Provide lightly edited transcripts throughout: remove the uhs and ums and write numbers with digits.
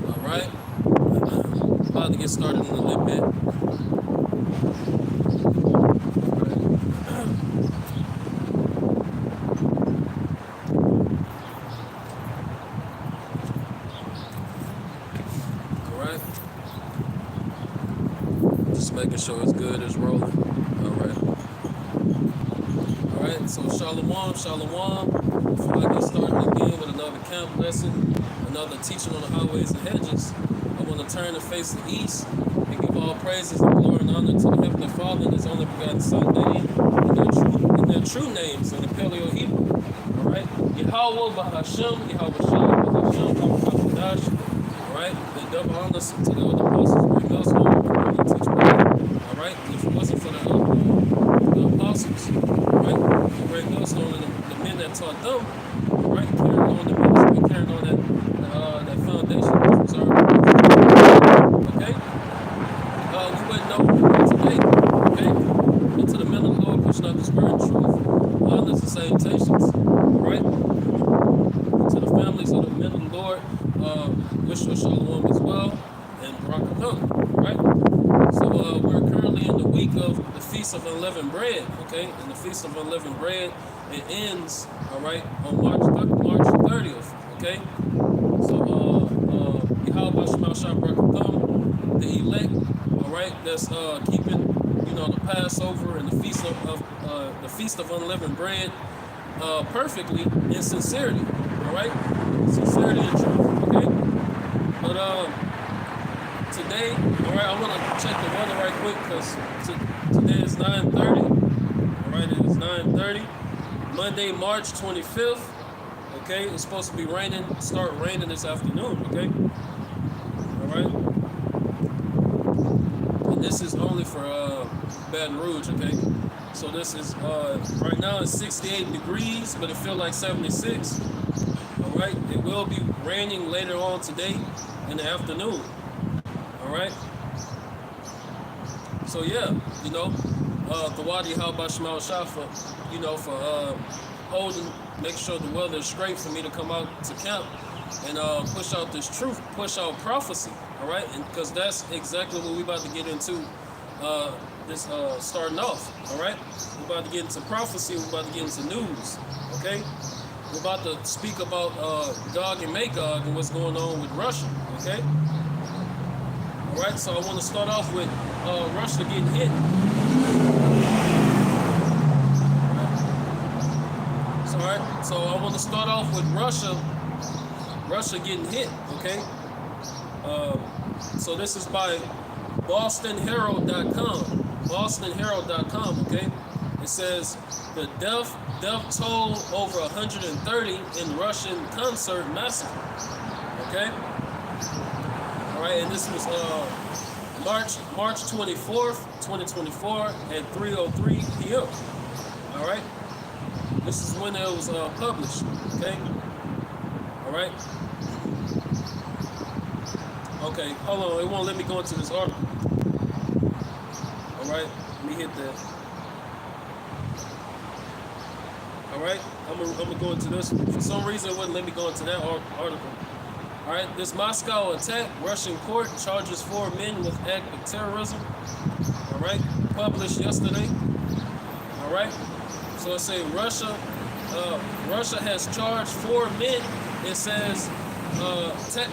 Alright. About to get started in a little bit. Alright. Just making sure it's good, it's rolling. Alright. Alright, so Shalom, Shalom. Before I get started again with another camp lesson, another teaching on the highways and hedges, I want to turn and face the east and give all praises and glory and honor to the Heavenly Father and His only begotten Son name in their true names in the Paleo Hebrew. Alright? Yahweh Bahashem, Yahweh Shah Bahashem, Bahashem. Alright? The double honors to the other apostles, great millstone, who teach well. Alright? And if it wasn't for the apostles, right? The great millstone and the men that taught them, right? Carrying on the ministry, carrying on that foundation which was already. Okay? We wouldn't know today, okay? But to the men of the Lord, pushing out this word and truth, honors and salutations, right? To the families of the men of the Lord, wish you a shalom as well, and barakatuh, right? So we're currently in the week of the Feast of Unleavened Bread, okay? And the Feast of Unleavened Bread, it ends, all right, on March 30th, okay? So, Yahweh Shema Shabbat, the elect, all right, that's keeping, the Passover and the Feast of Unleavened Bread perfectly in sincerity, all right? Sincerity and truth, okay? But today, all right, I want to check the weather right quick because today is 9:30. All right, it is 9:30. Monday, March 25th. Okay, it's supposed to be raining, start raining this afternoon. Okay, all right. And this is only for Baton Rouge. Okay, so this is right now it's 68 degrees, but it feels like 76. All right, it will be raining later on today in the afternoon. All right. So yeah, Thawadi Halba Shema Shafa, for holding, make sure the weather is straight for me to come out to camp and push out this truth, push out prophecy. All right, and because that's exactly what we're about to get into. This starting off. All right, we're about to get into prophecy. We're about to get into news. Okay, we're about to speak about Gog and Magog and what's going on with Russia. Okay. All right, so I want to start off with Russia getting hit. All right, so I want to start off with Russia getting hit. Okay. So this is by BostonHerald.com. BostonHerald.com. Okay. It says the death toll over 130 in Russian concert massacre. Okay. All right, and this was March 24th, 2024 at 3:03 p.m. All right, this is when it was published. Okay, all right. Okay, hold on, it won't let me go into this article. All right, let me hit that. All right, I'm gonna go into this. For some reason, it wouldn't let me go into that article. All right, this Moscow attack, Russian court charges 4 men with act of terrorism. All right, published yesterday. All right, so it says Russia has charged 4 men. It says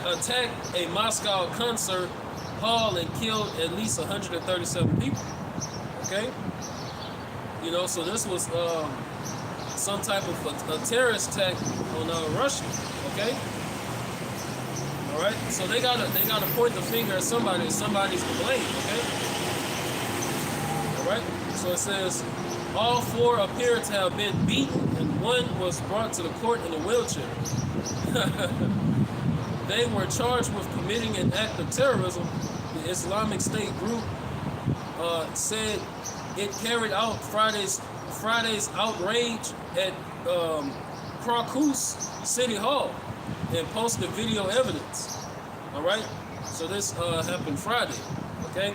attacked a Moscow concert hall and killed at least 137 people. Okay, so this was some type of a terrorist attack on Russia. Okay. All right, so they gotta point the finger at somebody. Somebody's to blame. Okay. All right. So it says all 4 appear to have been beaten, and 1 was brought to the court in a wheelchair. They were charged with committing an act of terrorism. The Islamic State group said it carried out Friday's outrage at Krakow City Hall and posted video evidence. All right, so this happened Friday. Okay,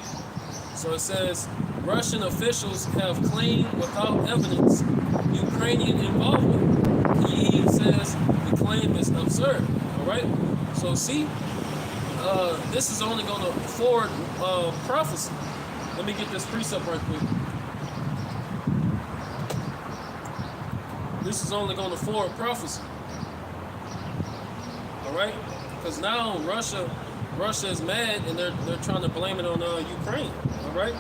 so it says Russian officials have claimed without evidence Ukrainian involvement. Kyiv says the claim is absurd. All right. So see, this is only going to forward prophecy. Let me get this precept right quick. This is only going to forward prophecy. All right, because now Russia is mad and they're trying to blame it on Ukraine. All right.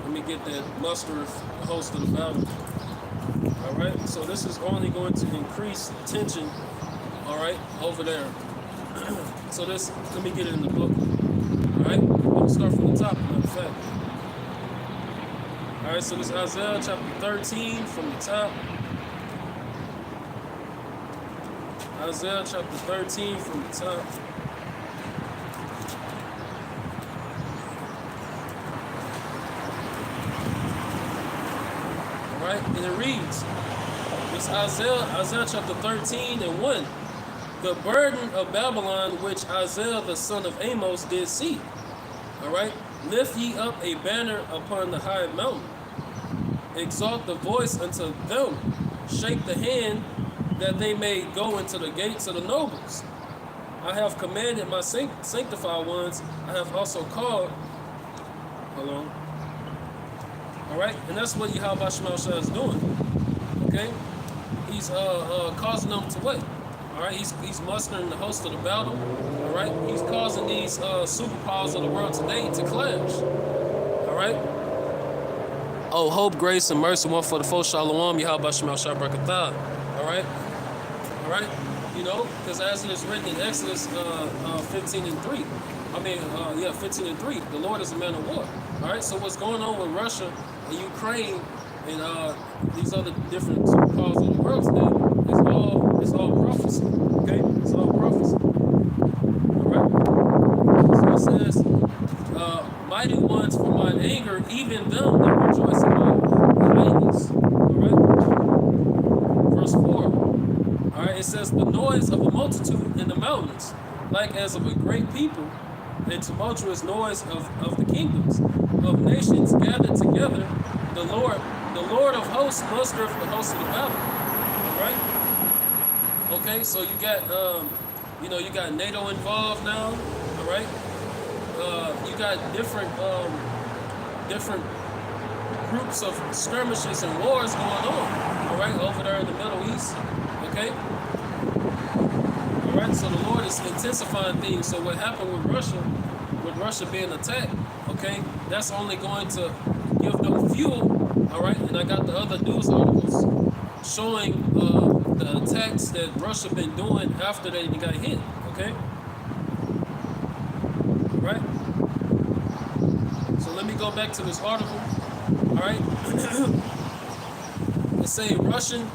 Let me get that muster host of the battle. All right. So this is only going to increase tension. All right, over there. So this, let me get it in the book. All right, I'm gonna start from the top. Matter of fact. All right, so this is Isaiah chapter 13 from the top. Isaiah chapter 13 from the top. All right, and it reads, it's Isaiah chapter 13 and 1. The burden of Babylon, which Isaiah the son of Amos did see. All right, lift ye up a banner upon the high mountain. Exalt the voice unto them. Shake the hand that they may go into the gates of the nobles. I have commanded my sanctified ones. I have also called. Hold on. All right, and that's what Yahweh Shemashah is doing. Okay, he's causing them to wait. All right, he's mustering the host of the battle. All right, he's causing these superpowers of the world today to clash. All right. Oh, hope, grace, and mercy, one for the foe, shalom, Yahweh Shemashah Barakatah. All right. All right. You know, because as it is written in Exodus 15 and 3. 15 and 3. The Lord is a man of war. All right. So what's going on with Russia and Ukraine and these other different superpowers of the world today? It's all prophecy. Okay? It's all prophecy. Alright? So it says, mighty ones for mine anger, even them that rejoice in my kindness. Alright? Verse 4. Alright, it says, the noise of a multitude in the mountains, like as of a great people, and tumultuous noise of the kingdoms, of nations gathered together, the Lord of hosts mustereth the host of the battle. Alright? Okay, so you got, you got NATO involved now, all right? You got different groups of skirmishes and wars going on, all right, over there in the Middle East, okay? All right, so the Lord is intensifying things. So what happened with Russia being attacked, okay, that's only going to give them fuel, all right? And I got the other news articles showing the attacks that Russia been doing after they got hit, okay? Right? So let me go back to this article, all right? It say Russian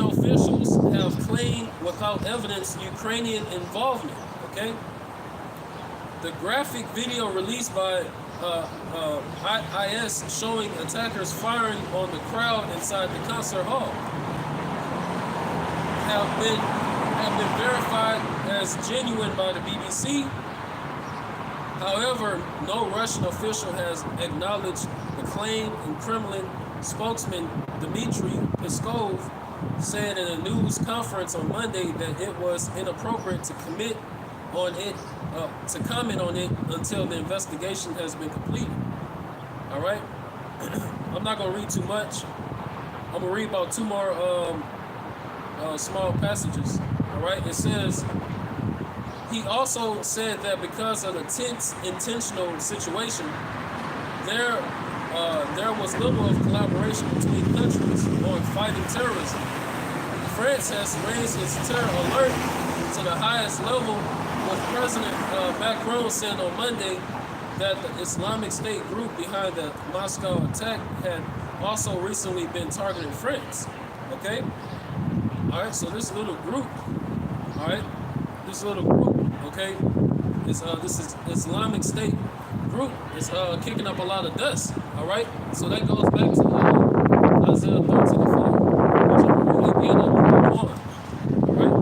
officials have claimed without evidence Ukrainian involvement, okay? The graphic video released by IS showing attackers firing on the crowd inside the concert hall have been verified as genuine by the BBC. However, no Russian official has acknowledged the claim, and Kremlin spokesman Dmitry Peskov said in a news conference on Monday that it was inappropriate to comment on it until the investigation has been completed. All right, I'm not gonna read too much. I'm gonna read about two more small passages. All right, it says he also said that because of the tense, intentional situation, there was little of collaboration between countries on fighting terrorism. France has raised its terror alert to the highest level, with President Macron saying on Monday that the Islamic State group behind the Moscow attack had also recently been targeting France. Okay? All right, so this little group, okay, this is Islamic State group is kicking up a lot of dust. All right, so that goes back to Isaiah 13:4, which I'm really being on. All right,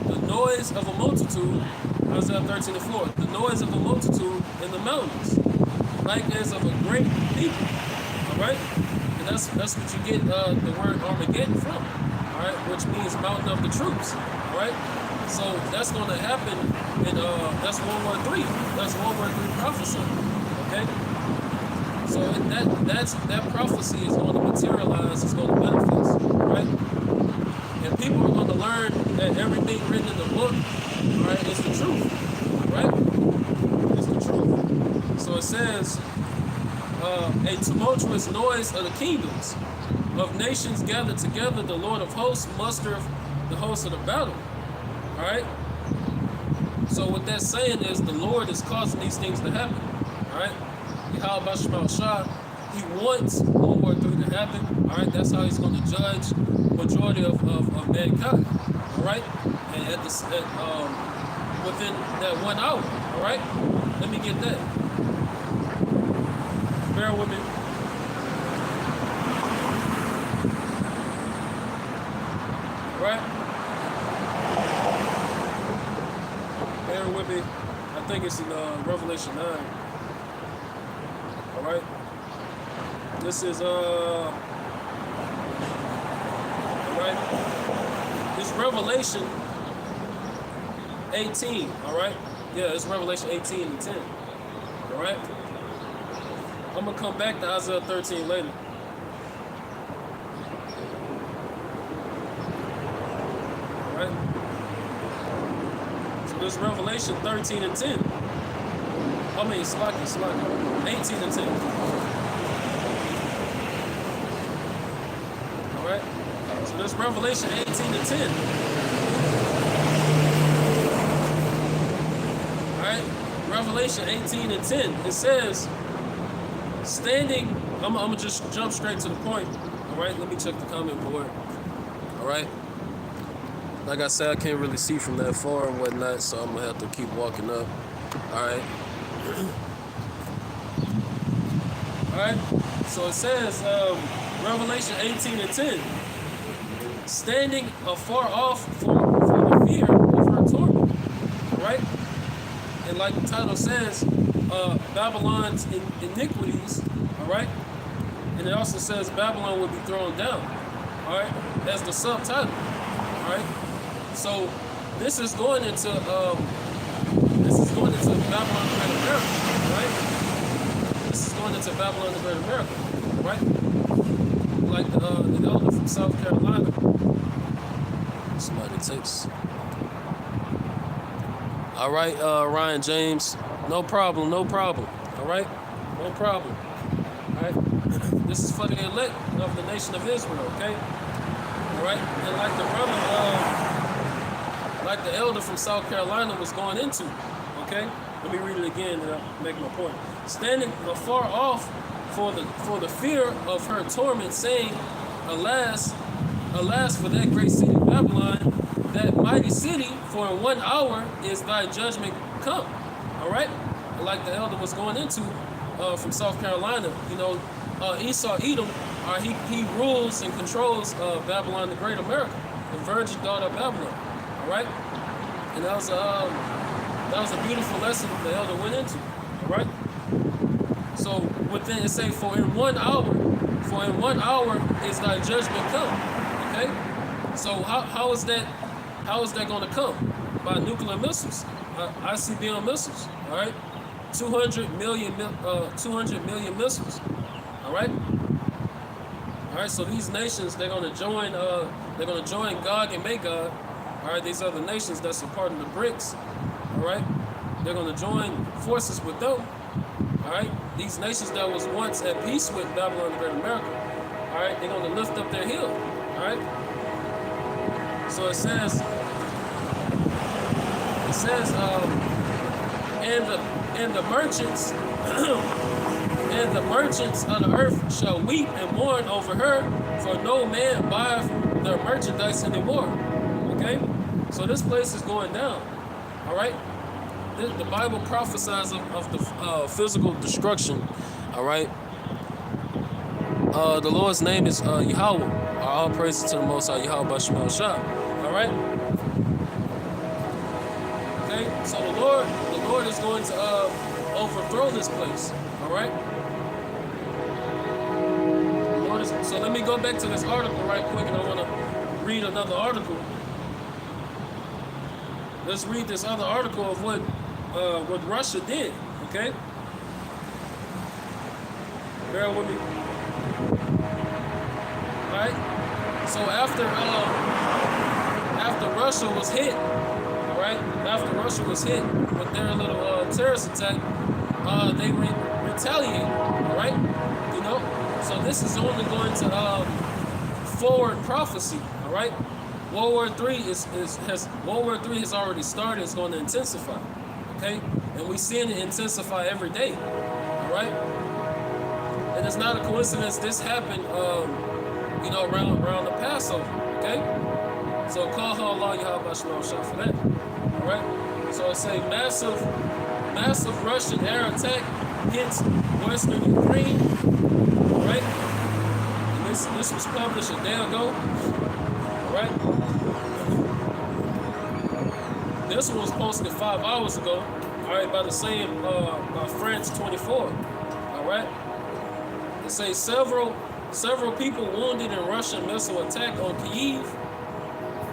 the noise of a multitude, Isaiah 13:4, the noise of a multitude in the mountains. like as of a great people. All right, and that's what you get the word Armageddon from. All right, which means mountain of the troops. All right, so that's going to happen in that's World War III. That's World War III prophecy. Okay, so that prophecy is going to materialize. It's going to manifest. Right, and people are going to learn that everything written in the book, all right, is the truth. Right, it's the truth. So it says. A tumultuous noise of the kingdoms of nations gathered together, the Lord of hosts mustereth the hosts of the battle. All right. So what that's saying is the Lord is causing these things to happen. All right. Yahweh Bashmal Shah, he wants World War III to happen. All right. That's how he's going to judge majority of mankind. All right. And within that 1 hour. All right. Let me get that. Bear with me. Right? Bear with me. I think it's in Revelation 9. Alright? This is alright. It's Revelation 18. Alright? Yeah, it's Revelation 18 and 10. Alright? I'm going to come back to Isaiah 13 later. Alright? So this Revelation 13 and 10. I mean, Slaki. 18 and 10. Alright? So this Revelation 18 and 10. Alright? Revelation 18 and 10. It says... Standing, I'm gonna just jump straight to the point. All right, let me check the comment board. All right, like I said, I can't really see from that far and whatnot, so I'm gonna have to keep walking up. All right, all right. So it says, Revelation 18 and 10. Standing afar off for the fear of her torment. All right, and like the title says. Babylon's iniquities, all right? And it also says Babylon will be thrown down, all right? That's the subtitle, all right? So this is going into Babylon the Great America, right? This is going into Babylon the Great America, right? Like the elder from South Carolina. Somebody takes. All right, Ryan James. No problem. All right? No problem. All right? This is for the elect of the nation of Israel, okay? All right? And like the brother, like the elder from South Carolina was going into, okay? Let me read it again and I'll make my point. Standing afar off for the fear of her torment, saying, Alas for that great city Babylon, that mighty city, for in 1 hour is thy judgment come. All right, like the elder was going into from South Carolina, you know, Esau Edom, he rules and controls Babylon, the Great America, the virgin daughter of Babylon. All right, and that was a beautiful lesson the elder went into. All right, so within it say, for in 1 hour is thy judgment come. Okay, so how is that going to come? By nuclear missiles. ICBM missiles, all right, 200 million missiles, all right. So these nations they're gonna join Gog and Magog, all right. These other nations that's a part of the BRICS, all right. They're gonna join forces with them, all right. These nations that was once at peace with Babylon the Great America, all right. They're gonna lift up their heel, all right. So it says. And the merchants and the merchants of the earth shall weep and mourn over her, for no man buyeth their merchandise anymore. Okay, so this place is going down. All right, the Bible prophesies of the physical destruction. All right, the Lord's name is Yahweh. All praises to the Most High Yahweh Bashmal Shah. All right. So the Lord is going to overthrow this place. All right. So let me go back to this article right quick, and I want to read another article. Let's read this other article of what Russia did. Okay. Bear with me. All right. So after Russia was hit, all right. After Russia was hit with their little terrorist attack, they retaliated. All right. You know. So this is only going to forward prophecy. All right. World War III has already started. It's going to intensify. Okay. And we're seeing it intensify every day. All right. And it's not a coincidence. This happened, around the Passover. Okay. So call Allah Yahweh Shema Shah for that. All right. So it's a massive Russian air attack hits Western Ukraine. All right. And this was published a day ago. All right. This one was posted 5 hours ago. All right, by the same by France 24. All right. It says several people wounded in Russian missile attack on Kyiv.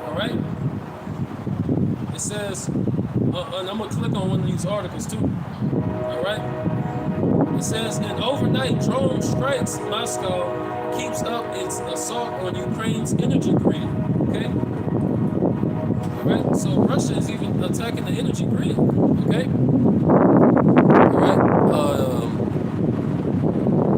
All right. It says, and I'm gonna click on one of these articles too. All right. It says, in overnight drone strikes, Moscow keeps up its assault on Ukraine's energy grid. Okay. All right. So Russia is even attacking the energy grid. Okay. All right.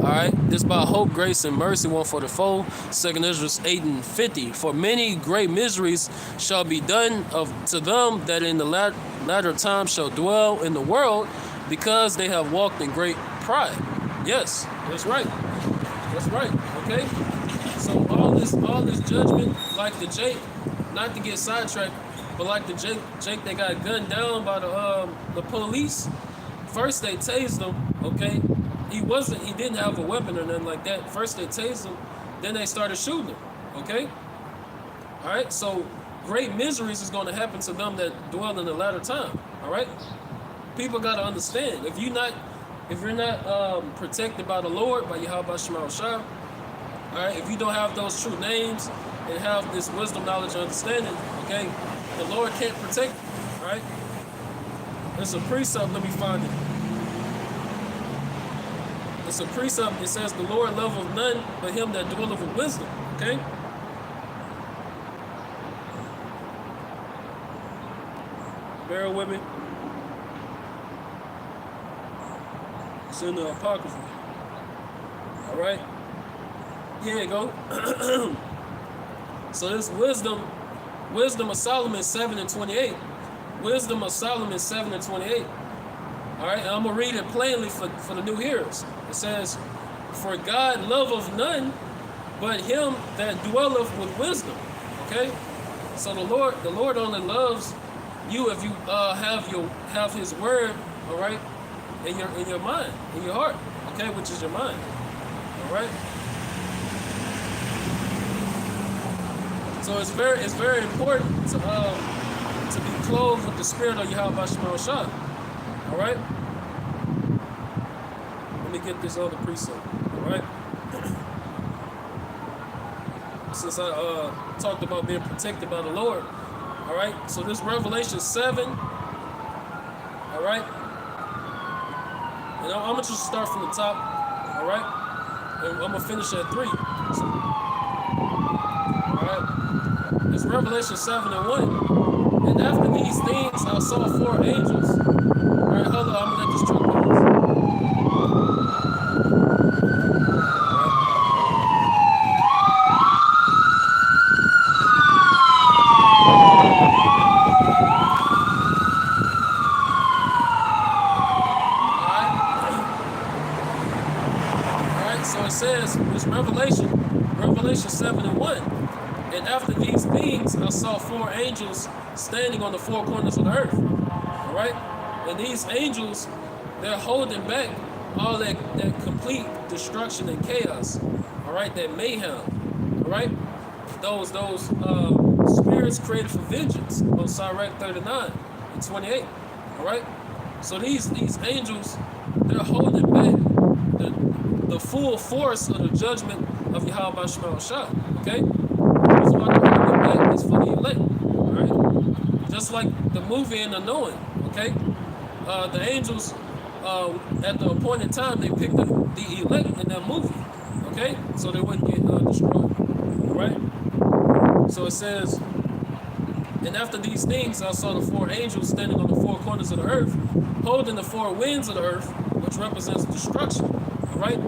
All right. This by Hope, Grace, and Mercy, one for the foe. 2 Ezra 8:50. For many great miseries shall be done to them that in the latter time shall dwell in the world, because they have walked in great pride. Yes, that's right. That's right. Okay. So all this judgment, like the Jake, not to get sidetracked, but like the Jake that got gunned down by the police. First they tased him. Okay. He didn't have a weapon or nothing like that. First they tased him, then they started shooting him. Okay? Alright, so great miseries is going to happen to them that dwell in the latter time. Alright? People gotta understand. If you're not protected by the Lord, by Yahweh Shema Shah, alright, if you don't have those true names and have this wisdom, knowledge, and understanding, okay, the Lord can't protect you. Alright? There's a precept, let me find it. It's a precept. It says, the Lord loveth none but him that dwelleth with wisdom. Okay? Bear with me. It's in the Apocrypha. Alright? Here you go. So this wisdom of Solomon 7:28. Wisdom of Solomon 7:28. Alright, and I'm going to read it plainly for the new hearers. It says, for God loveth none but him that dwelleth with wisdom. Okay? So the Lord only loves you if you have his word, all right, in your mind, in your heart, okay, which is your mind. All right? So it's very important to be clothed with the spirit of Yahweh Shema Shah. All right? Let me get this other precept. All right? Since I talked about being protected by the Lord. All right? So this Revelation 7. All right? And I'm going to just start from the top. All right? And I'm going to finish at 3. So, all right? It's Revelation 7:1. And after these things, I saw 4 angels. All right, hold on. I'm going to let this truck pause. All right, so it says, it's Revelation 7:1. And after these things, I saw 4 angels standing on the 4 corners of the earth. All right? And these angels, they're holding back all that complete destruction and chaos. All right? That mayhem. All right? Those spirits created for vengeance on Sirach 39 and 28. All right? So these angels, they're holding back the full force of the judgment of Yahweh Shema Shah. Okay? That's why the holy back is for the elect. Alright? Just like the movie and the knowing. Okay? The angels, at the appointed time, they picked up the elect in that movie. Okay? So they wouldn't get destroyed. Alright? So it says, and after these things I saw the four angels standing on the four corners of the earth, holding the four winds of the earth, which represents destruction. Alright?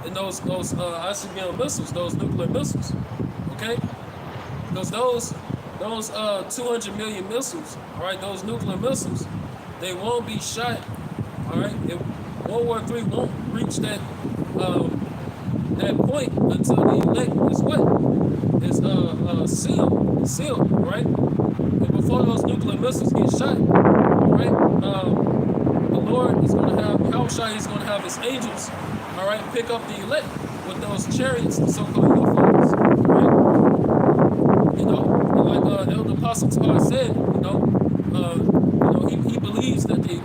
And those ICBM missiles, those nuclear missiles. Okay? Because those 200 million missiles, alright, those nuclear missiles, they won't be shot. Alright? World War III won't reach that point until the elect is what? Is sealed, right? And before those nuclear missiles get shot, right? The Lord is going to have, Yahushua is going to have his angels, all right, pick up the elect with those chariots, the so-called UFOs, right? You know, like Elder Apostle Tahar said, he believes that the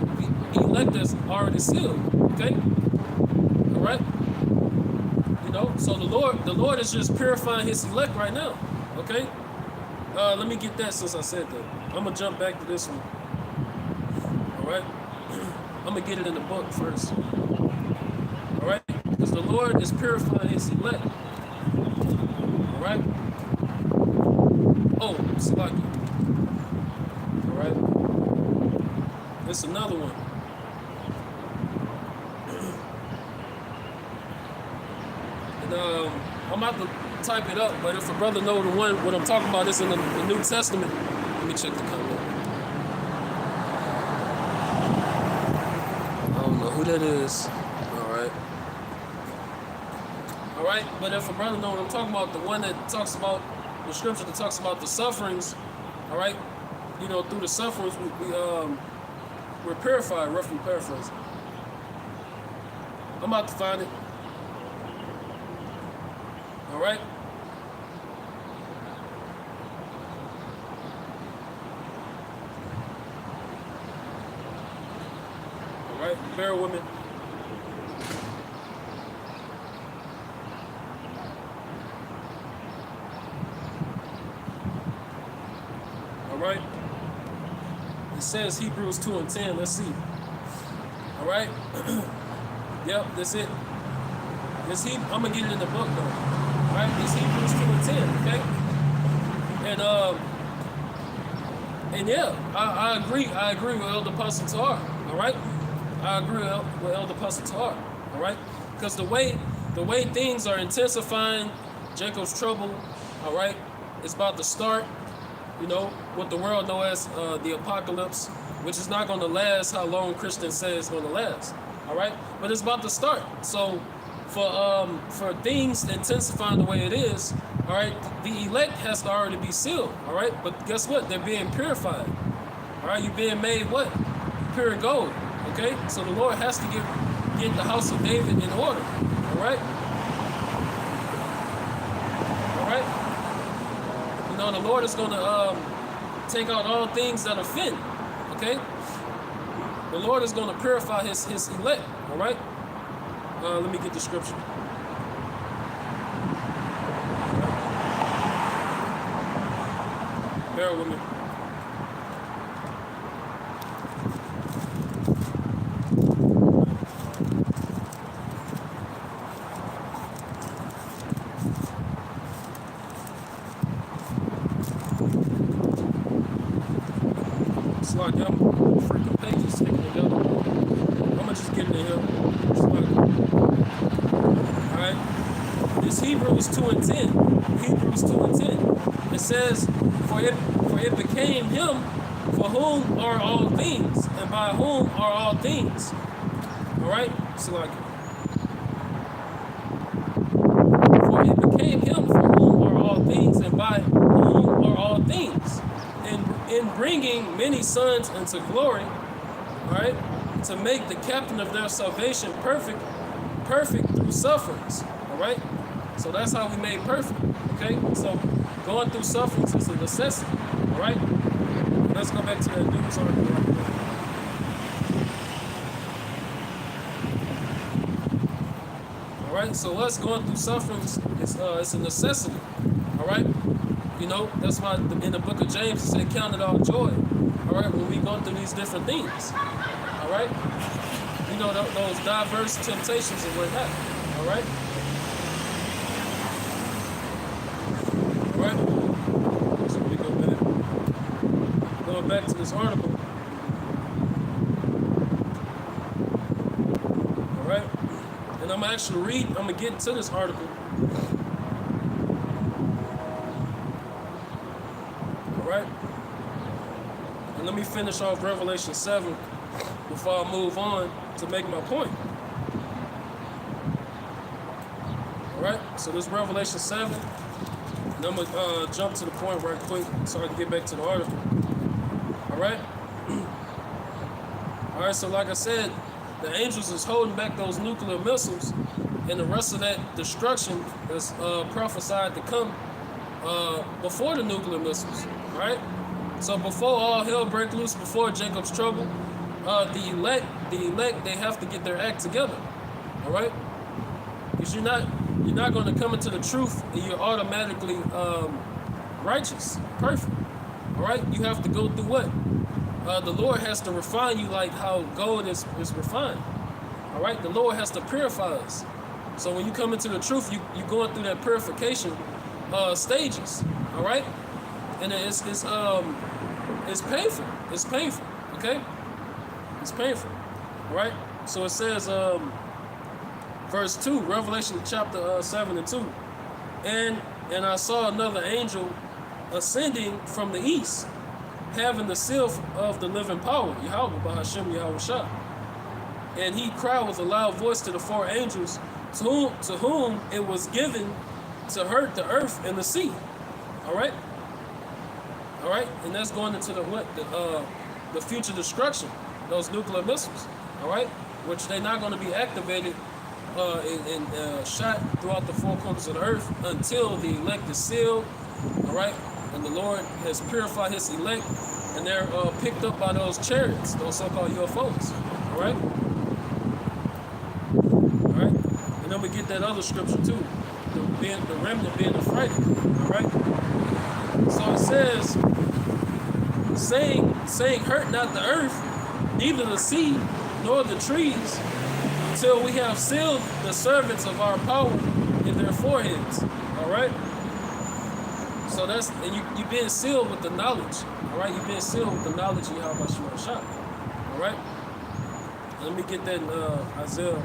elect is already sealed, okay? All right? So the Lord is just purifying his elect right now. Okay? Let me get that since I said that. I'm gonna jump back to this one. Alright? I'm gonna get it in the book first. Alright? Because the Lord is purifying his elect. Alright? Oh, Salaki. Alright? It's another one. I'm about to type it up, but if a brother know the one, what I'm talking about is in the New Testament, let me check the comment. I don't know who that is. All right, but if a brother know what I'm talking about, the one that talks about the scripture that talks about the sufferings, all right, through the sufferings we're purified, roughly paraphrasing. I'm about to find it. All right. All right, bear with me. All right. It says Hebrews 2:10. Let's see. All right. Yep, that's it. I'm gonna get it in the book though. Right, it's Hebrews 2:10, okay? And yeah, I agree with Elder Apostle Tahar, all right? I agree with Elder Apostle Tahar, all right? Because the way things are intensifying, Jacob's trouble, all right, it's about to start, what the world knows as the apocalypse, which is not going to last how long Christians say it's going to last, all right? But it's about to start, so for things intensifying the way it is, all right, the elect has to already be sealed, all right? But guess what? They're being purified, all right? You're being made what? Pure gold, okay? So the Lord has to get the house of David in order, all right? All right? The Lord is going to take out all things that offend, okay? The Lord is going to purify his elect, all right? Let me get the scripture. Bear with me. It's like I'm freaking pages sticking together. I'm gonna just get it in here. It's like, alright. It's Hebrews 2:10. Hebrews 2:10. It says, For it became him for whom are all things, and by whom are all things. Alright? So like, for it became him for whom are all things, and by whom are all things. In bringing many sons into glory, alright, to make the captain of their salvation perfect through sufferings, alright? So that's how we made perfect, okay? So going through sufferings is a necessity, alright? Let's go back to that news article right there. right? So us going through sufferings is it's a necessity. All right. You know, that's why in the book of James it said, "Count it all joy." All right, when we go through these different things. All right. You know those diverse temptations and whatnot. All right. All right. So we go back. Going back to this article. All right. And I'm actually read. I'm gonna get into this article. All right. And let me finish off Revelation 7 before I move on to make my point. All right. So this Revelation 7. And I'm gonna jump to the point right quick so I can get back to the article. All right. All right. So like I said, the angels is holding back those nuclear missiles, and the rest of that destruction is prophesied to come before the nuclear missiles. Right. So before all hell break loose, before Jacob's trouble, the elect, they have to get their act together. All right. Because you're not going to come into the truth and you're automatically righteous, perfect. All right, you have to go through what? The Lord has to refine you like how gold is refined. All right, the Lord has to purify us. So when you come into the truth, you're going through that purification stages. All right, and it's painful. It's painful. Okay, it's painful. All right. So it says. Verse 2, Revelation chapter 7 and 2. And I saw another angel ascending from the east, having the seal of the living power, Yahweh, Bahashem, Yahweh Shah. And he cried with a loud voice to the four angels, to whom it was given to hurt the earth and the sea. All right? All right? And that's going into the future destruction, those nuclear missiles. All right? Which they're not going to be activated and shot throughout the four corners of the earth until the elect is sealed, all right, and the Lord has purified his elect, and they're picked up by those chariots, those so-called UFOs, all right, and then we get that other scripture too, the remnant being affrighted, all right. So it says, saying, hurt not the earth, neither the sea nor the trees, until we have sealed the servants of our power in their foreheads. All right. So that's, and you being sealed with the knowledge. All right, you being sealed with the knowledge of Yahweh Shema Shah. All right. Let me get that in Isaiah.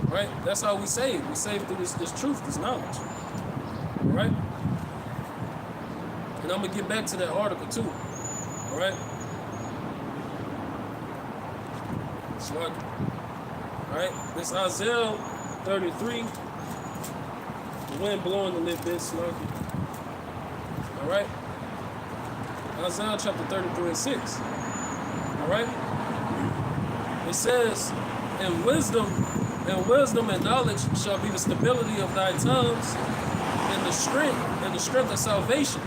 All right. That's how we save. We save through this truth, this knowledge. All right. And I'm gonna get back to that article too. All right. Alright, this Isaiah 33, the wind blowing a little bit sluggy. Alright, Isaiah chapter 33 and 6. Alright, it says, and wisdom and knowledge shall be the stability of thy tongues, and the strength of salvation.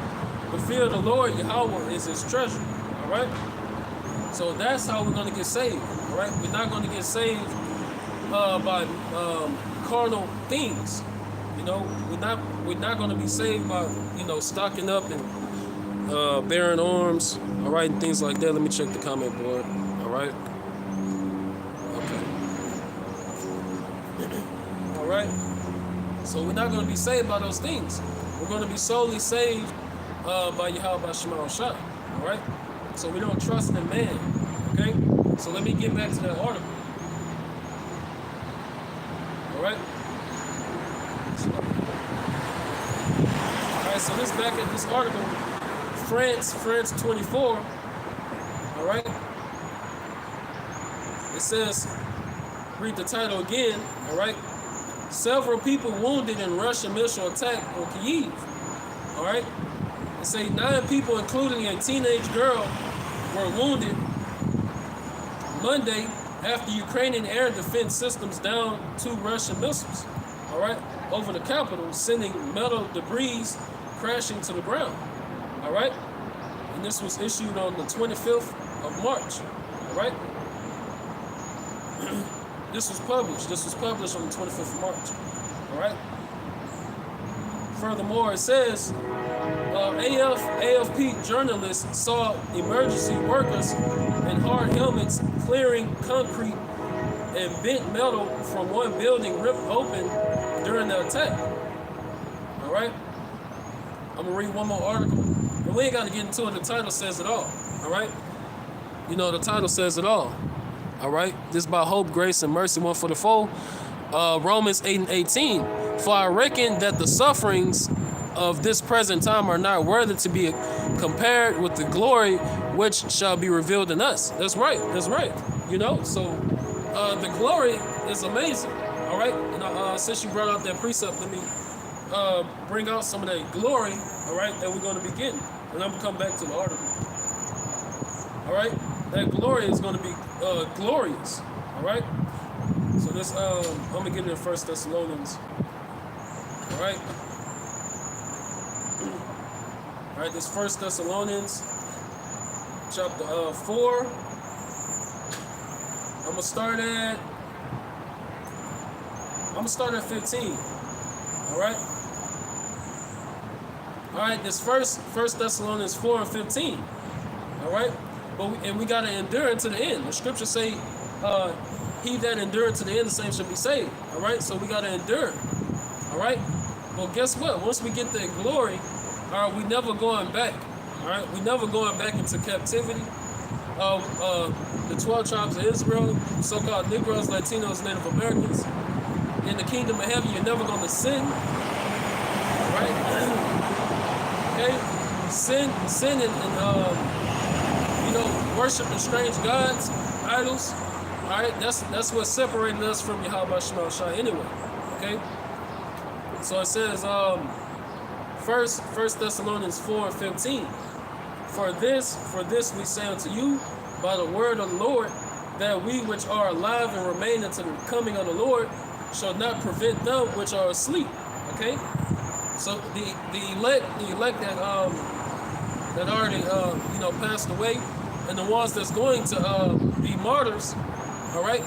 The fear of the Lord Yahweh is his treasure. Alright, so that's how we're going to get saved. Right? We're not going to get saved by carnal things. You know, we're not going to be saved by, you know, stocking up and bearing arms. All right, and things like that. Let me check the comment board. All right. Okay. All right. So we're not going to be saved by those things. We're going to be solely saved by Yahweh Shema Shah. All right. So we don't trust in man. Okay. So let me get back to that article. All right. All right. So let's back at this article. France 24. All right. It says, read the title again. All right. Several people wounded in Russian missile attack on Kyiv. All right. It say 9 people, including a teenage girl, were wounded Monday after Ukrainian air defense systems downed 2 Russian missiles, all right, over the capital, sending metal debris crashing to the ground, all right? And this was issued on the 25th of March, all right? This was published. This was published on the 25th of March. All right. Furthermore, it says AFP journalists saw emergency workers in hard helmets clearing concrete and bent metal from one building ripped open during the attack. All right. I'm gonna read one more article, and we ain't got to get into it. The title says it all. All right. You know, the title says it all. All right. This by Hope, Grace, and Mercy, one for the foe. Romans 8:18. For I reckon that the sufferings of this present time are not worthy to be compared with the glory which shall be revealed in us. That's right. That's right. You know, so the glory is amazing. All right. And since you brought out that precept, let me bring out some of that glory. All right, that we're going to be getting, and I'm gonna come back to the article. All right, that glory is going to be glorious. All right. So this, I'm gonna get it in 1 Thessalonians. All right. All right, this 1 Thessalonians chapter 4. I'm gonna start at 15. All right. All right, this first Thessalonians 4 and 15. All right. But we gotta endure unto the end. The scriptures say, he that endureth to the end, the same shall be saved. All right, so we gotta endure. All right. Well, guess what? Once we get that glory, all right, we never going back. All right, we never going back into captivity. The 12 tribes of Israel, so-called Negroes, Latinos, Native Americans, in the kingdom of heaven, you're never going to sin. All right. Okay. Sin, and worshiping strange gods, idols. All right, that's what separated us from Yahweh Shema Shai anyway. Okay, so it says, First Thessalonians 4 and 15. For this we say unto you by the word of the Lord, that we which are alive and remain until the coming of the Lord shall not prevent them which are asleep. Okay, so the elect that already passed away, and the ones that's going to be martyrs. All right,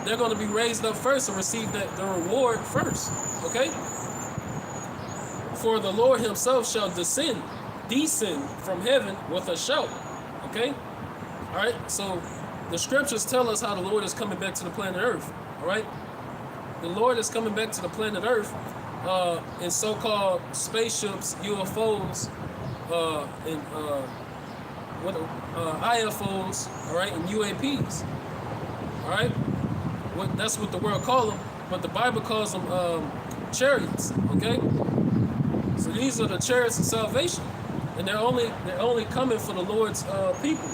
they're going to be raised up first and receive the reward first. Okay, for the Lord himself shall descend from heaven with a shout. Okay, all right, so the scriptures tell us how the Lord is coming back to the planet Earth. All right, the Lord is coming back to the planet Earth in so-called spaceships, UFOs, and IFOs, all right, and UAPs. All right, that's what the world calls them, but the Bible calls them chariots. Okay, so these are the chariots of salvation, and they're only coming for the Lord's people,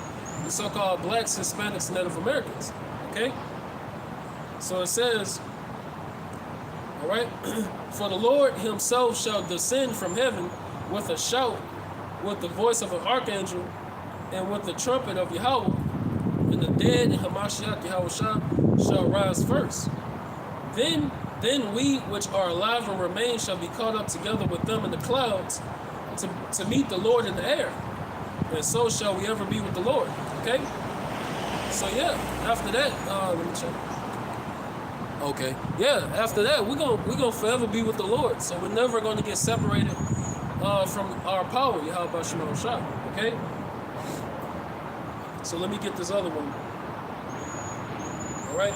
the so-called blacks, Hispanics, and Native Americans. Okay, so it says, all right, for the Lord himself shall descend from heaven with a shout, with the voice of an archangel, and with the trumpet of Yahweh. And the dead in Hamashiach Yahweh shall rise first. Then we which are alive and remain shall be caught up together with them in the clouds to meet the Lord in the air. And so shall we ever be with the Lord. Okay? So yeah, after that, let me check. Okay. Yeah, after that, we're gonna forever be with the Lord. So we're never gonna get separated from our power, Yahweh Shema Shai. Okay? So let me get this other one. All right.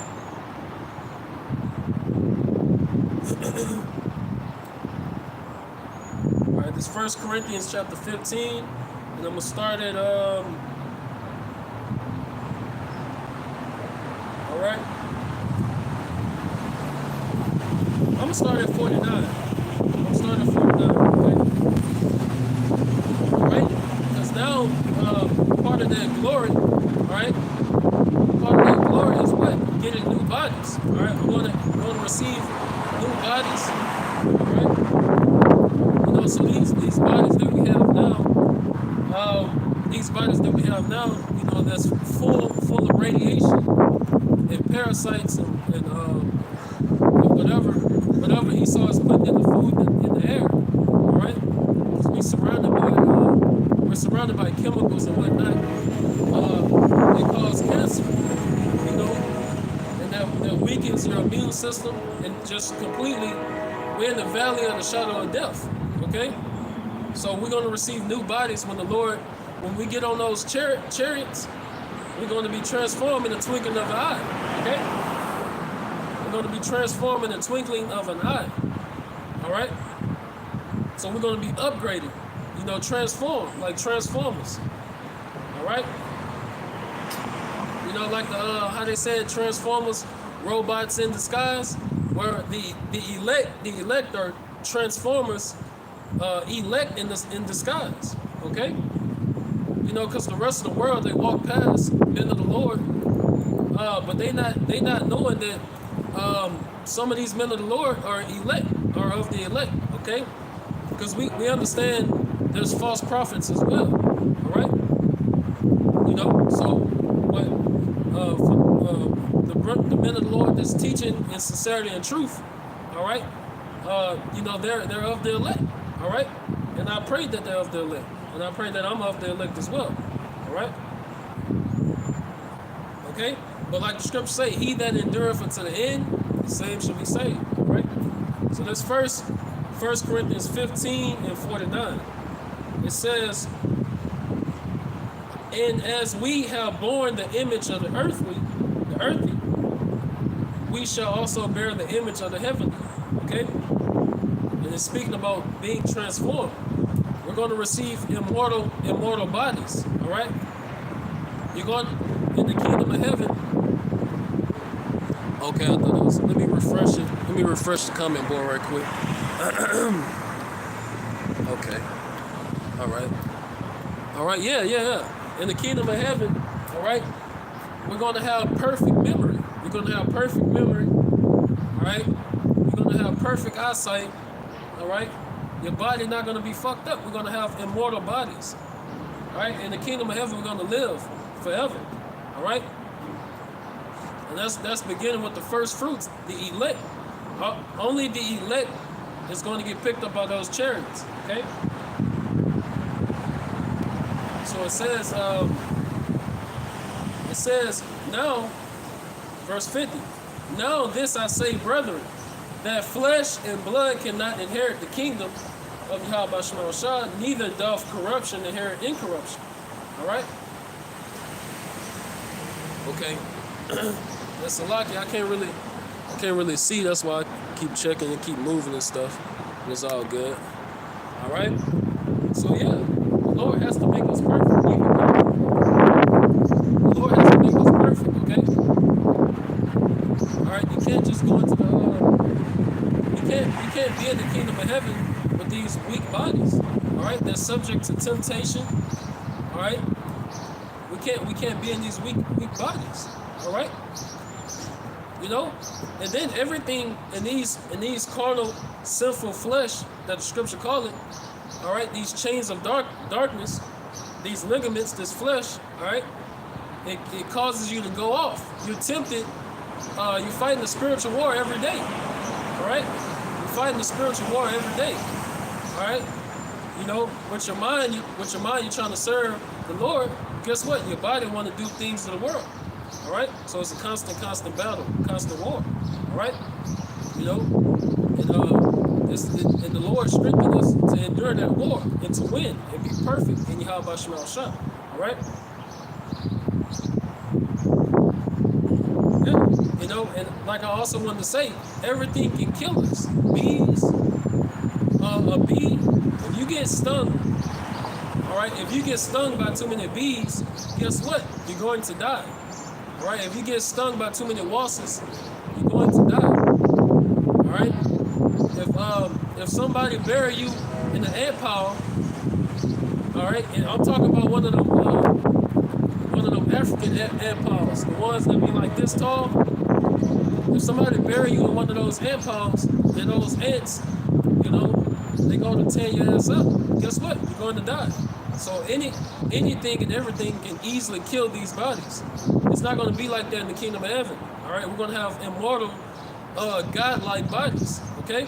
All right. This 1 Corinthians chapter 15, and I'm gonna start at all right. I'm gonna start at 49. Okay. All right. Because now part of that glory, all right. Part of that glory is what? Getting new bodies. All right. We're gonna receive new bodies. All right. So these bodies that we have now, that's full of radiation and parasites and whatever Esau's putting in the food in the air. All right. Because we're surrounded by chemicals and whatnot. They cause cancer. And that weakens your immune system, and just completely, we're in the valley of the shadow of death. Okay? So we're going to receive new bodies when the Lord, when we get on those chariots, we're going to be transformed in the twinkling of an eye. Okay? We're going to be transformed in the twinkling of an eye. All right? So we're going to be upgraded, transformed, like Transformers. All right? Like how they said Transformers, robots in disguise, where the elect are Transformers, elect in disguise. Okay? Because the rest of the world, they walk past men of the Lord, but they not knowing that some of these men of the Lord are of the elect. Okay? Because we understand there's false prophets as well. All right? So what the men of the Lord that's teaching in sincerity and truth, all right? They're of the elect, all right? And I pray that they're of the elect, and I pray that I'm of the elect as well, all right? Okay? But like the scriptures say, he that endureth unto the end, the same shall be saved, all right? So this first 1 Corinthians 15 and 49, it says, and as we have borne the image of the earthly, we shall also bear the image of the heavenly. Okay? And it's speaking about being transformed. We're going to receive immortal bodies. All right? You're going in the kingdom of heaven. Okay, I thought it was. Let me refresh it. Let me refresh the comment board right quick. Okay. All right. Yeah. In the kingdom of heaven, all right, we're going to have perfect memory. You're going to have perfect memory, all right? You're going to have perfect eyesight, all right? Your body not going to be fucked up. We're going to have immortal bodies, all right? In the kingdom of heaven, we're going to live forever, all right? And that's beginning with the first fruits, the elect. Only the elect is going to get picked up by those chariots, okay? So it says now, verse 50, now this I say, brethren, that flesh and blood cannot inherit the kingdom of Yahweh Shah, neither doth corruption inherit incorruption. All right? Okay. That's a lot. I can't really see. That's why I keep checking and keep moving and stuff. It's all good. All right? So yeah. The Lord has to make us perfect. The Lord has to make us perfect, okay? All right, you can't just go into the. You can't be in the kingdom of heaven with these weak bodies. All right, they're subject to temptation. All right, we can't be in these weak bodies. All right, and then everything in these carnal, sinful flesh that the scripture call it. All right, these chains of darkness, these ligaments, this flesh, all right, it causes you to go off. You're tempted. You're fighting the spiritual war every day. All right, you're fighting the spiritual war every day. All right, with your mind, you're trying to serve the Lord. Guess what? Your body want to do things of the world. All right, so it's a constant battle, constant war. All right, and the Lord strengthened us to endure that war and to win and be perfect in Yahweh Shah. All right? Yeah. And like I also wanted to say, everything can kill us. Bees, a bee, if you get stung, all right, if you get stung by too many bees, guess what? You're going to die. All right, if you get stung by too many wasps, you're going to die. All right? If somebody bury you in an ant pile, all right, and I'm talking about one of them African ant piles, the ones that be like this tall. If somebody bury you in one of those ant piles, and those ants, they go to tear your ass up. Guess what? You're going to die. So anything and everything can easily kill these bodies. It's not going to be like that in the kingdom of heaven. All right, we're going to have immortal, God-like bodies. Okay.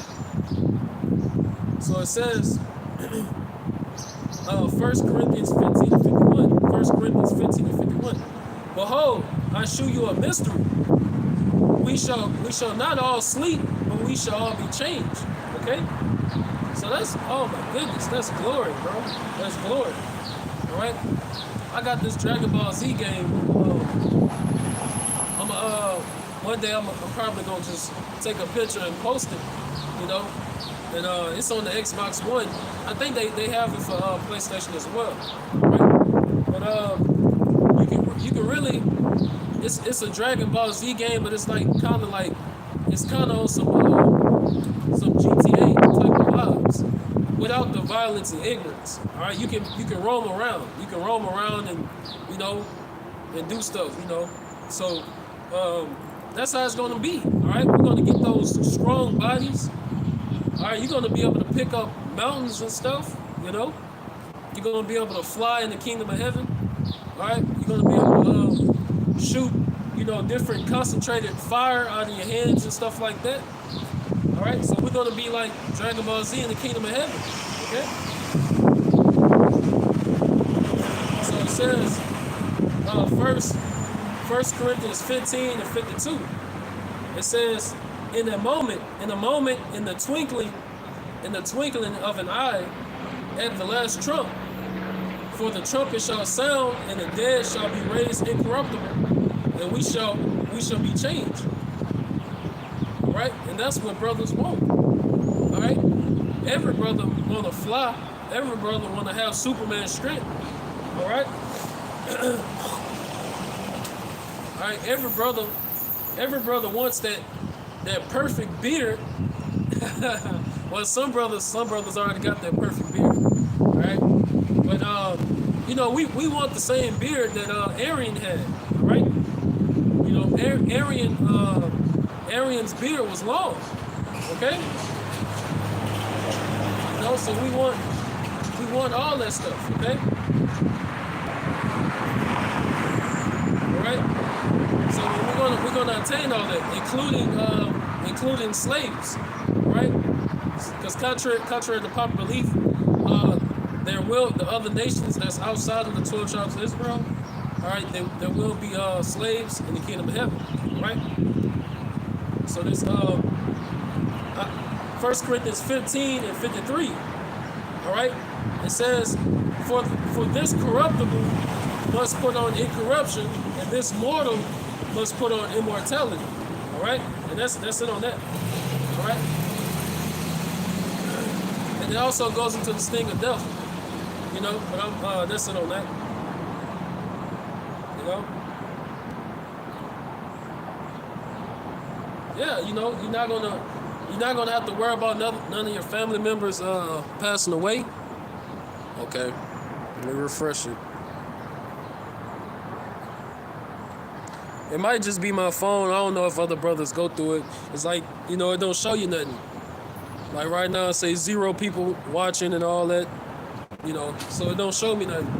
So it says, 1 Corinthians 15 and 51. 1 Corinthians 15 and 51. Behold, I shew you a mystery. we shall not all sleep, but we shall all be changed. Okay? So that's, oh my goodness, that's glory, bro. That's glory. All right? I got this Dragon Ball Z game. One day I'm probably gonna just take a picture and post it, you know. And it's on the Xbox One. I think they have it for PlayStation as well. Right? But you can really, it's a Dragon Ball Z game, but it's like kind of on some GTA type of vibes, without the violence and ignorance. All right, you can roam around. You can roam around and, you know, and do stuff. You know, so that's how it's going to be. All right, we're going to get those strong bodies. All right, you're going to be able to pick up mountains and stuff. You know, you're going to be able to fly in the kingdom of heaven. All right, you're going to be able to shoot, you know, different concentrated fire out of your hands and stuff like that. All right, so we're going to be like Dragon Ball Z in the kingdom of heaven. Okay. So it says, First Corinthians 15 and 52. It says, in the twinkling of an eye, at the last trump, for the trumpet shall sound, and the dead shall be raised incorruptible, and we shall be changed. All right, and that's what brothers want. All right, every brother want to fly. Every brother want to have Superman strength. All right. All right, every brother wants that perfect beard. Well, some brothers already got that perfect beard. All right, but you know, we want the same beard that Arian had. All right, you know, Arian's beard was long. Okay, you know, so we want all that stuff. Okay, all right. So we're gonna attain all that, including slaves, right? Because contrary to popular belief, the other nations that's outside of the 12 tribes of Israel, all right, there will be slaves in the kingdom of heaven, right? So this 1 Corinthians 15 and 53, all right, it says, for this corruptible must put on incorruption, and this mortal must put on immortality. All right, and that's it on that. All right, and it also goes into the sting of death. You know, but that's it on that. You know, yeah, you know, you're not gonna have to worry about none of your family members passing away. Okay, let me refresh it. It might just be my phone. I don't know if other brothers go through it. It's like, you know, it don't show you nothing. Like right now, it says 0 people watching and all that, you know, so it don't show me nothing.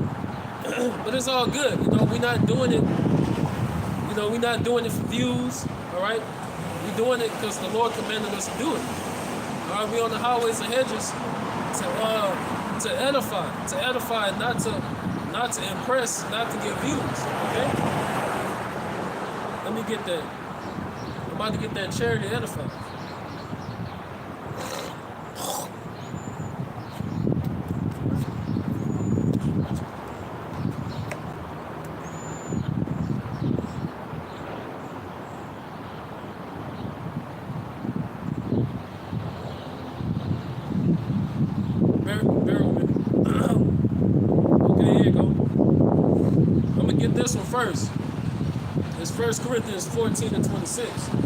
But it's all good. You know, we're not doing it. You know, we're not doing it for views, all right? We're doing it because the Lord commanded us to do it. All right, we on the highways and hedges to edify, not to impress, not to get views, okay? Let me get that. I'm about to get that chair to edify. Bear with me. Okay, here you go. I'm going to get this one first. It's 1 Corinthians 14 and 26. You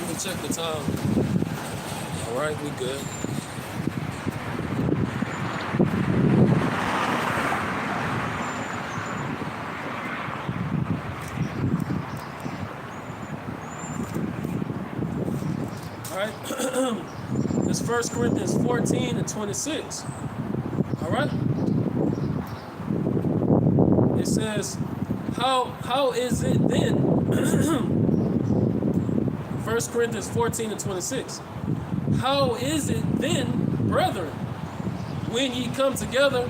can check the time. All right, we good. All right. It's 1 Corinthians 14 and 26. All right. It says, how is it then? 1 Corinthians 14 and 26. How is it then, brethren, when ye come together,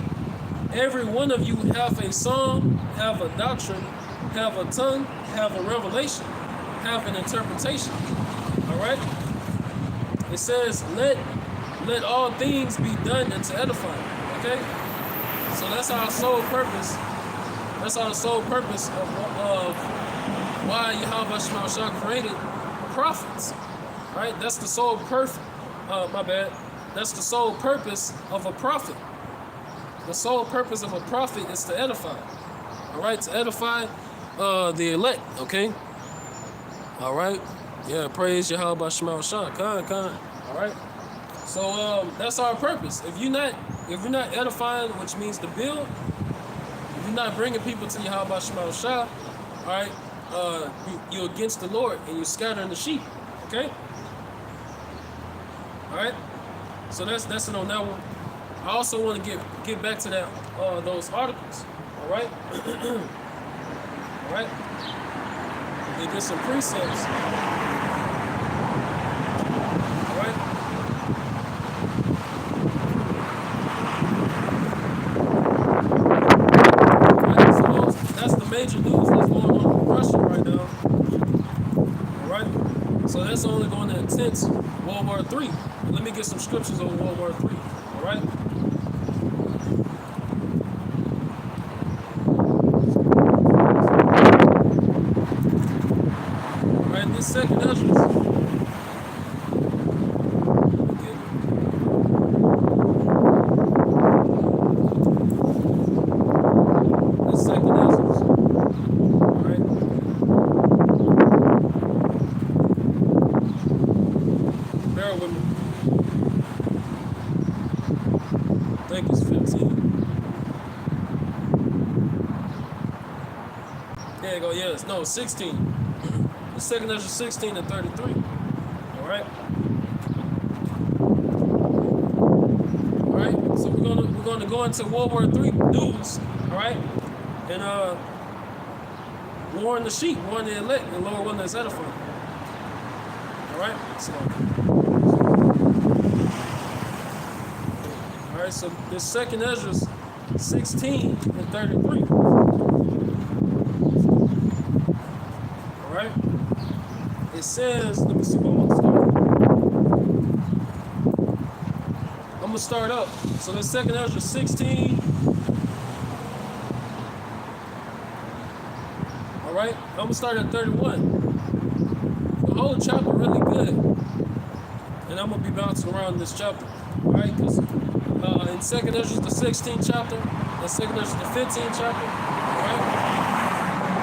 every one of you hath a song have a doctrine, have a tongue, have a revelation, have an interpretation. All right? It says, let all things be done unto edifying. Okay? So that's our sole purpose. That's our sole purpose of why Yahweh Shema Shah created prophets. Right? That's the sole That's the sole purpose of a prophet. The sole purpose of a prophet is to edify. All right? To edify the elect. Okay? All right? Yeah, praise Yahweh Shema Shah. Khan. All right? So that's our purpose. If you're not edifying, which means to build, if you're not bringing people to Yahweh Shema Shah, all right, you're against the Lord and you're scattering the sheep. Okay? All right? So that's it on that one. I also want to get back to that those articles. All right? All right? They get some precepts. All right? That's the major news that's going on in Russia right now. All right? So that's only going to intense World War III. Let me get some scriptures on World War III. All right? All right, this second Ezra. I think it's 15. There you go, yes. No, 16. The second Ezra 16 and 33. Alright? Alright, so we're gonna go into World War III news, alright? And warn the sheep, warn the elect, the Lord one that's edifying. Alright? So alright, so this second Ezra 16 and 33. Alright? It says, let me see what I'm gonna start up. So this second Ezra 16. Alright? I'm gonna start at 31. The whole chapter really good. And I'm gonna be bouncing around this chapter. Alright? Because in 2nd Ezra the 16th chapter, and 2nd Ezra the 15th chapter, alright?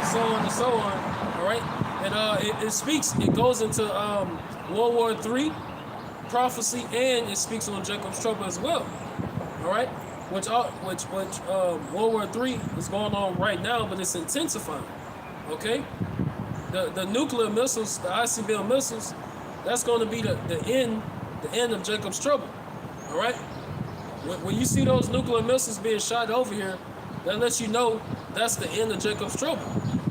So on and so on, alright? And it goes into World War III prophecy, and it speaks on Jacob's trouble as well, alright? Which World War III is going on right now, but it's intensifying, okay? The nuclear missiles, the ICBM missiles, that's going to be the end of Jacob's trouble, alright? When you see those nuclear missiles being shot over here, that lets you know that's the end of Jacob's trouble,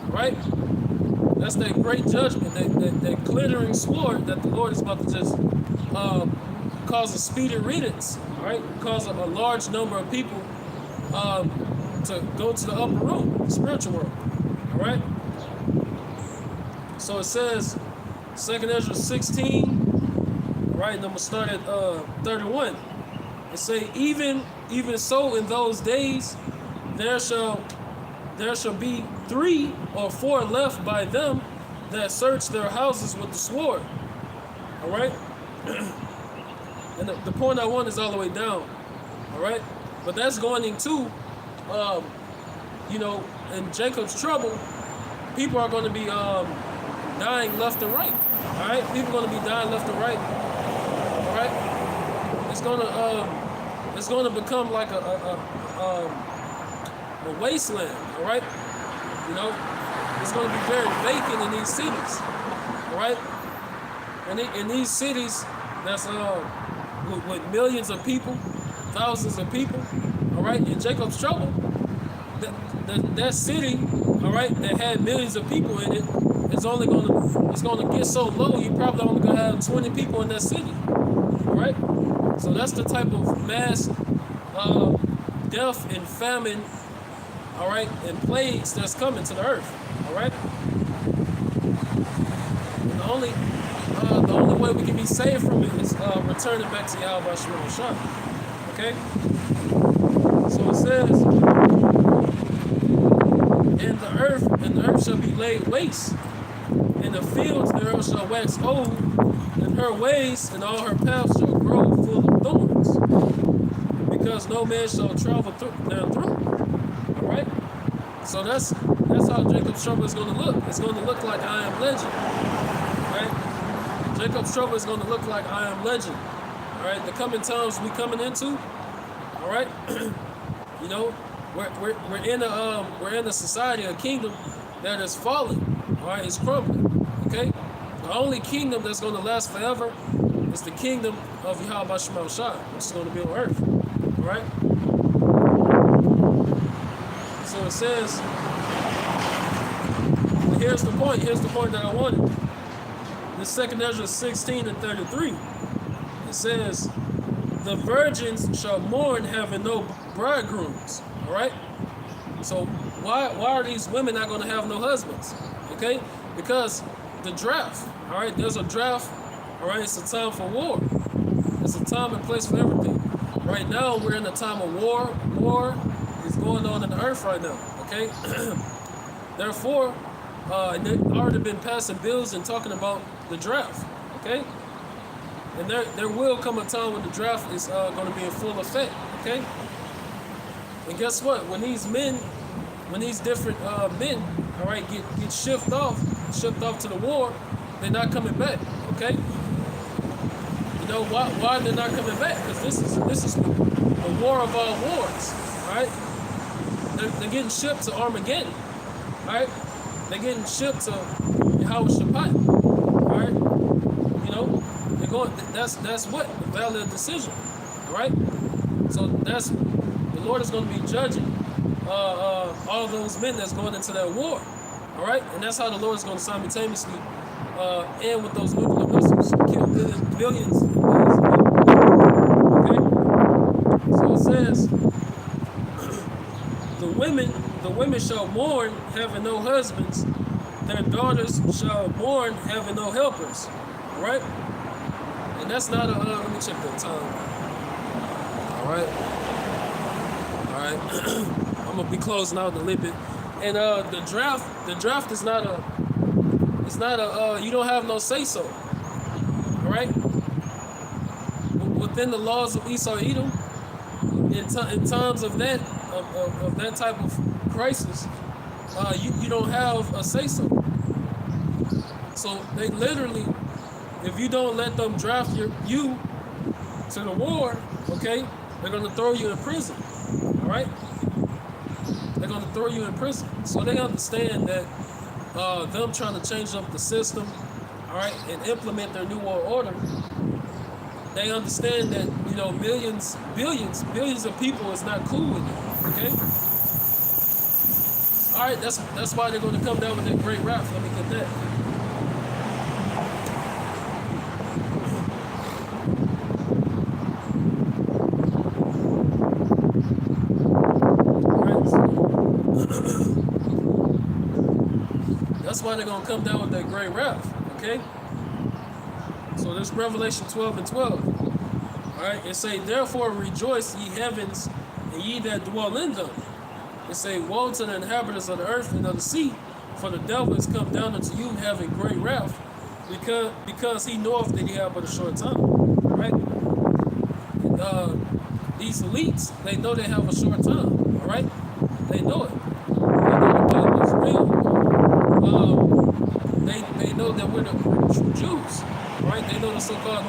right? That's that great judgment, that glittering sword that the Lord is about to just cause a speedy riddance, right? Cause a large number of people to go to the upper room, the spiritual world, all right? So it says, 2nd Ezra 16, right? And I'm gonna start at 31. It say, even so in those days there shall be 3 or 4 left by them that search their houses with the sword. All right? And the point I want is all the way down. All right? But that's going into, in Jacob's trouble, people are going to be dying left and right. All right? People are going to be dying left and right. All right? It's gonna become like a wasteland, all right? You know, it's gonna be very vacant in these cities, all right? And in these cities, that's with millions of people, thousands of people, all right? In Jacob's trouble, that city, all right, that had millions of people in it, it's gonna get so low. You probably only gonna have 20 people in that city, all right? So that's the type of mass death and famine all right, and plagues that's coming to the earth, all right. And the only way we can be saved from it is returning back to Yahweh Shema Shah. Okay. So it says, and the earth shall be laid waste, and the fields thereof shall wax old, and her ways and all her paths shall grow full of thorns, because no man shall travel therethrough. All right. So that's how Jacob's trouble is going to look. It's going to look like I am legend. Right? Jacob's trouble is going to look like I am legend. All right. The coming times we coming into. All right. You know, we're in a society, a kingdom that is falling. All right, it's crumbling. Okay. The only kingdom that's going to last forever is the kingdom of Yahweh Shema Shah, which is going to be on earth. All right. So it says, well, here's the point. Here's the point that I wanted. This 2 Ezra 16:33. It says, the virgins shall mourn having no bridegrooms. All right. So why are these women not going to have no husbands? Okay, because the draft. All right, there's a draft. All right, it's a time for war. It's a time and place for everything. Right now, we're in a time of war. War is going on in the earth right now. Okay, therefore, they've already been passing bills and talking about the draft. Okay, and there will come a time when the draft is going to be in full effect. Okay, and guess what? When these different men, all right, get shipped off to the war, they're not coming back. Okay, you know why they're not coming back? Because this is the war of all wars. All right, they're getting shipped to Armageddon. All right, they're getting shipped to Yahweh Shabbat. All right, you know they're going. That's what the valid decision. All right, so the Lord is going to be judging all those men that's going into that war. All right, and that's how the Lord is going to simultaneously end with those nuclear missiles, kill billions and billions of people. Okay, so it says, the women shall mourn having no husbands, their daughters shall mourn having no helpers. All right, and that's not a. Let me check the time. All right. I'm gonna be closing out a little bit, and the draft is not a, it's not a, you don't have no say so. All right, within the laws of Esau Edom, in times of that type of crisis, you don't have a say so. So they literally, if you don't let them draft you to the war, okay, they're gonna throw you in prison. All right, they're going to throw you in prison. So they understand that them trying to change up the system, all right, and implement their new world order. They understand that billions of people is not cool with it. Okay. All right, that's why they're going to come down with that great wrath. Let me get that. That's why they're going to come down with that great wrath, okay? So this Revelation 12:12. All right, it say, therefore rejoice, ye heavens, and ye that dwell in them. It say, woe to the inhabitants of the earth and of the sea, for the devil is come down unto you having great wrath, because he knoweth that he have but a short time. All right? These elites, they know they have a short time, all right? They know it. They know the Bible is real. They know that we're the true Jews, right? They know the so-called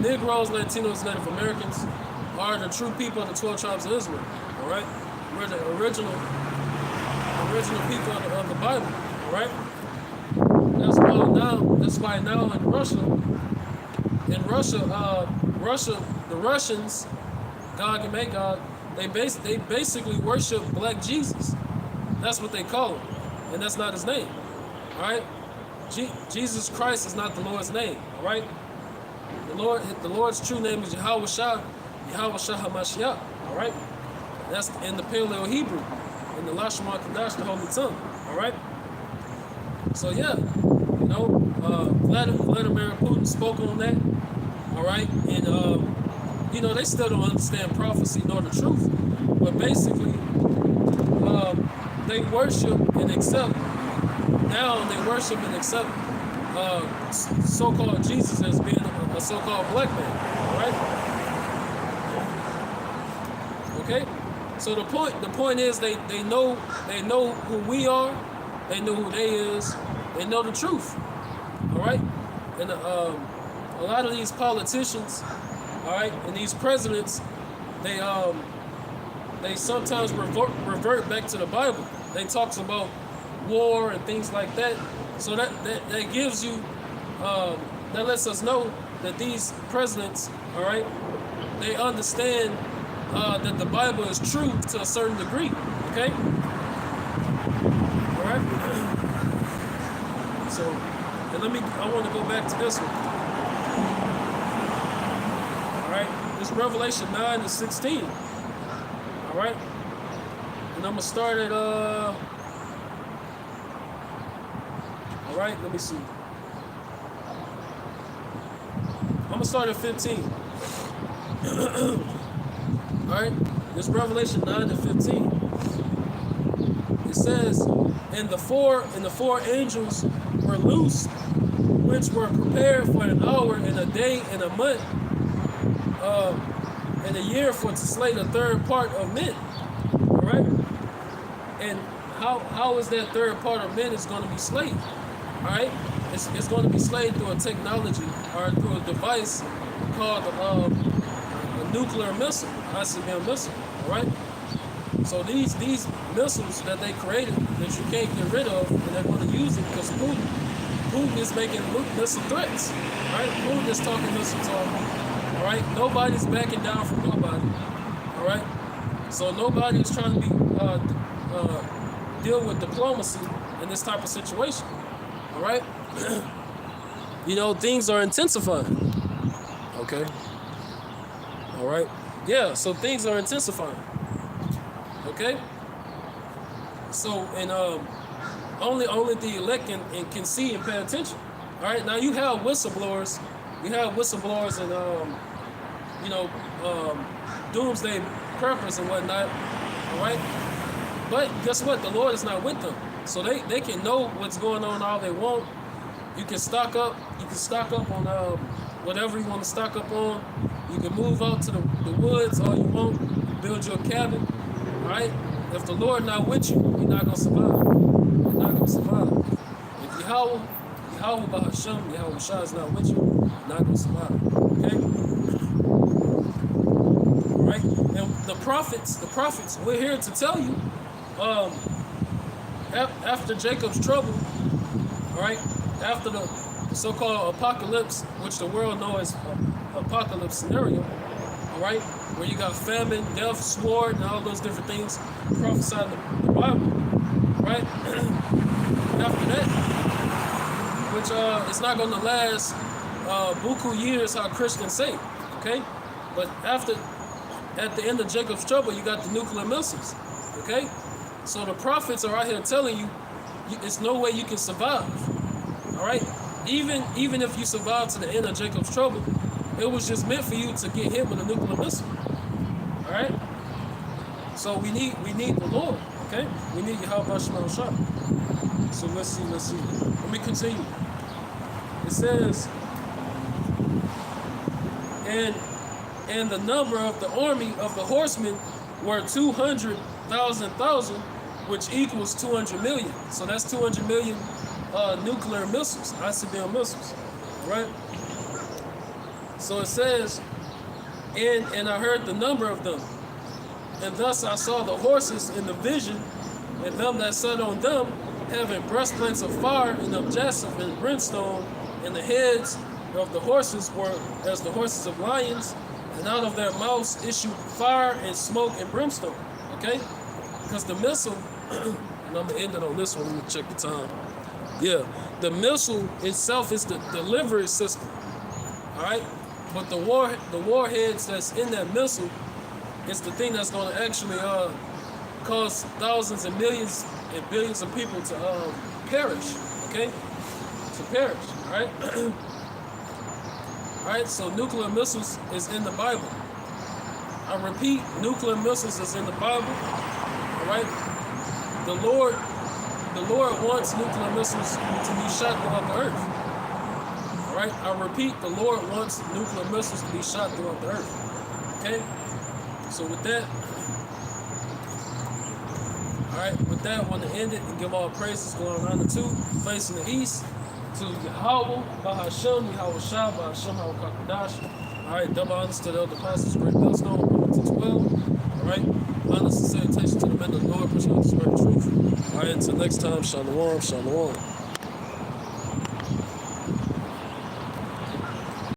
Negroes, Latinos, Native Americans are the true people of the 12 tribes of Israel, all right? We're the original people of the Bible, all right? That's why now in Russia, the Russians, Gog and Magog, they basically worship Black Jesus. That's what they call him, and that's not his name. All right, Jesus Christ is not the Lord's name. All right, the Lord's true name is Yahweh Shah HaMashiach. All right, that's in the Paleo Hebrew. and the Lashma Kadash, the Holy Tongue. All right. So yeah, you know, Vladimir Putin spoke on that. All right, and you know, they still don't understand prophecy nor the truth, but basically, they worship and accept. Now they worship and accept so-called Jesus as being a so-called black man. All right. Okay. So the point is they know who we are, they know who they is, they know the truth. All right. And a lot of these politicians, all right, and these presidents, they sometimes revert back to the Bible. They talks about war and things like that. So that gives you, that lets us know that these presidents, all right, they understand that the Bible is true to a certain degree. Okay. All right. So, and I want to go back to this one. All right. This Revelation 9-16. All right. And I'm gonna start at all right, let me see. I'm gonna start at 15. All right, this Revelation 9-15. It says, and the four angels were loosed, which were prepared for an hour and a day and a month, and a year for to slay the third part of men. All right, and how is that third part of men is going to be slain? All right, it's going to be slain through a technology or through a device called a nuclear missile, ICBM missile. All right. So these missiles that they created that you can't get rid of, and they're going to use it because Putin is making missile threats. All right, Putin is talking missile talk. All right, nobody's backing down from nobody. All right, so nobody is trying to be deal with diplomacy in this type of situation. All right, you know, things are intensifying. Okay. All right. Yeah. So things are intensifying. Okay. So and only the elect can see and pay attention. All right. Now you have whistleblowers. You have whistleblowers and doomsday preppers and whatnot. All right. But guess what? The Lord is not with them. So they can know what's going on all they want. You can stock up. You can stock up on whatever you want to stock up on. You can move out to the woods all you want. Build your cabin. All right. If the Lord not with you, you're not gonna survive. You're not gonna survive. If Yahweh Bahasham, Yahweh Shah is not with you, you're not gonna survive. Okay. All right. And the prophets, we're here to tell you. After Jacob's trouble, all right, after the so-called apocalypse, which the world knows as apocalypse scenario, all right, where you got famine, death, sword, and all those different things prophesied in the Bible, right? After that, which it's not going to last buku years, how Christians say, okay? But at the end of Jacob's trouble, you got the nuclear missiles, okay? So the prophets are out here telling you, it's no way you can survive. All right? Even if you survive to the end of Jacob's trouble, it was just meant for you to get hit with a nuclear missile. All right? So we need the Lord. Okay? We need Yahweh Shema Shah. So let's see. Let me continue. It says, and the number of the army of the horsemen were 200,000, which equals 200 million. So that's 200 million nuclear missiles, ICBM missiles, right? So it says, and I heard the number of them, and thus I saw the horses in the vision, and them that sat on them, having breastplates of fire and of jasper and brimstone, and the heads of the horses were as the horses of lions, and out of their mouths issued fire and smoke and brimstone. Okay? Because the missile, and I'm going to end it on this one. Let me check the time. Yeah. The missile itself is the delivery system. All right? But the warheads that's in that missile is the thing that's going to actually cause thousands and millions and billions of people to perish. Okay, to perish. All right. All right. So nuclear missiles is in the Bible. I repeat, nuclear missiles is in the Bible. All right. The Lord wants nuclear missiles to be shot throughout the earth. All right. I repeat, the Lord wants nuclear missiles to be shot throughout the earth. Okay. So with that. Alright, with that, I want to end it and give all praises going on the two, facing the east, to Yahweh, Bahashem, Yahweh Shah, Bahashem, Yahweh Kakadash. Alright, double honors to the elder apostles, great millstone, to 12. Alright, honors and salutation to the men of the Lord, pushing out the spirit of truth. Alright, until next time, Shalom, Shalom.